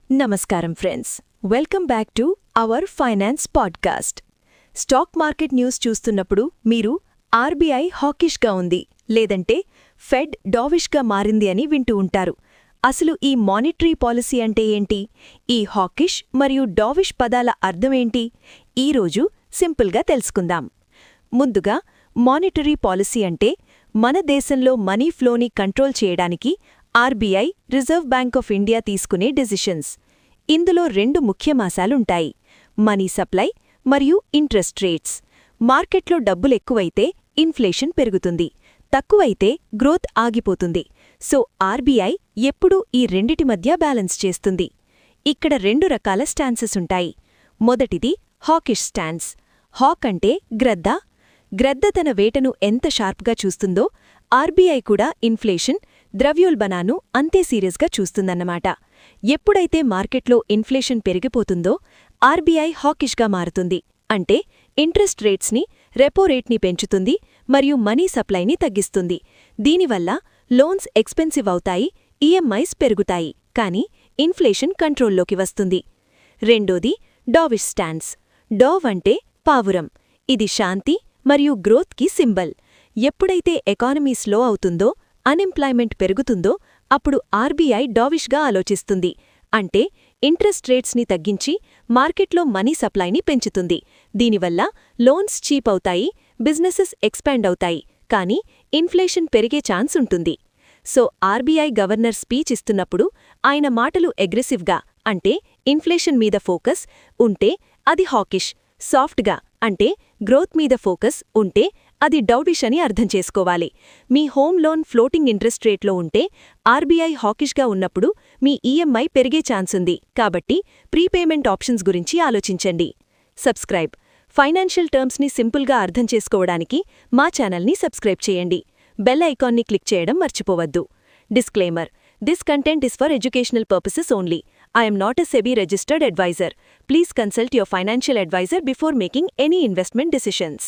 నమస్కారం friends, welcome back to our finance podcast. Stock market news చూస్తున్నప్పుడు మీరు RBI హాకిష్గా ఉంది, లేదంటే ఫెడ్ డావిష్గా మారింది అని వింటూ ఉంటారు. అసలు ఈ మానిటరీ పాలసీ అంటే ఏంటి? ఈ హాకిష్ మరియు డావిష్ పదాల అర్థమేంటి? ఈరోజు సింపుల్గా తెలుసుకుందాం. ముందుగా, మానిటరీ పాలసీ అంటే మన దేశంలో మనీ ఫ్లోని కంట్రోల్ చేయడానికి RBI, reserve bank of India తీసుకునే డెసిషన్స్. ఇందులో రెండు ముఖ్యమాసాలుంటాయి: మనీ సప్లై మరియు ఇంట్రెస్ట్ రేట్స్. మార్కెట్లో డబ్బులెక్కువైతే ఇన్ఫ్లేషన్ పెరుగుతుంది, తక్కువైతే గ్రోత్ ఆగిపోతుంది. సో ఆర్బీఐ ఎప్పుడూ ఈ రెండిటి మధ్య బ్యాలెన్స్ చేస్తుంది. ఇక్కడ రెండు రకాల స్టాన్సెస్ ఉంటాయి. మొదటిది హాకిష్ స్టాన్స్. హాక్ అంటే గ్రద్ద. గ్రద్ద తన వేటను ఎంత షార్ప్గా చూస్తుందో, ఆర్బీఐ కూడా ఇన్ఫ్లేషన్, ద్రవ్యోల్బణాన్ని అంతే సీరియస్గా చూస్తుందన్నమాట. ఎప్పుడైతే మార్కెట్లో ఇన్ఫ్లేషన్ పెరిగిపోతుందో ఆర్బీఐ హాకిష్గా మారుతుంది. అంటే ఇంట్రెస్ట్ రేట్స్ని, రెపో రేట్ని పెంచుతుంది మరియు మనీ సప్లైని తగ్గిస్తుంది. దీనివల్ల లోన్స్ ఎక్స్పెన్సివ్ అవుతాయి, ఈఎంఐస్ పెరుగుతాయి, కానీ ఇన్ఫ్లేషన్ కంట్రోల్లోకి వస్తుంది. రెండోది డావిష్ స్టాన్స్. డావ్ అంటే పావురం. ఇది శాంతి మరియు గ్రోత్కి సింబల్. ఎప్పుడైతే ఎకానమీ స్లో అవుతుందో, అన్ఎంప్లాయ్మెంట్ పెరుగుతుందో అప్పుడు ఆర్బీఐ డావిష్గా ఆలోచిస్తుంది. అంటే ఇంట్రెస్ట్ రేట్స్ని తగ్గించి మార్కెట్లో మనీ సప్లైని పెంచుతుంది. దీనివల్ల లోన్స్ చీప్ అవుతాయి, బిజినెసెస్ ఎక్స్పాండ్ అవుతాయి, కానీ ఇన్ఫ్లేషన్ పెరిగే ఛాన్స్ ఉంటుంది. సో ఆర్బీఐ గవర్నర్ స్పీచ్ ఇస్తున్నప్పుడు ఆయన మాటలు అగ్రెసివ్గా, అంటే ఇన్ఫ్లేషన్ మీద ఫోకస్ ఉంటే అది హాకిష్, సాఫ్ట్గా, అంటే గ్రోత్ మీద ఫోకస్ ఉంటే అది డౌడిష్ అని అర్థం చేసుకోవాలి. మీ హోమ్ లోన్ ఫ్లోటింగ్ ఇంట్రెస్ట్ రేట్లో ఉంటే ఆర్బీఐ హాకిష్గా ఉన్నప్పుడు మీ ఈఎంఐ పెరిగే ఛాన్స్ ఉంది. కాబట్టి ప్రీపేమెంట్ ఆప్షన్స్ గురించి ఆలోచించండి. సబ్స్క్రైబ్. ఫైనాన్షియల్ టర్మ్స్ని సింపుల్గా అర్థం చేసుకోవడానికి మా ఛానల్ని సబ్స్క్రైబ్ చేయండి. బెల్ ఐకాన్ని క్లిక్ చేయడం మర్చిపోవద్దు. Disclaimer: This content is for educational purposes only. I am not a SEBI registered advisor. Please consult your financial advisor before making any investment decisions.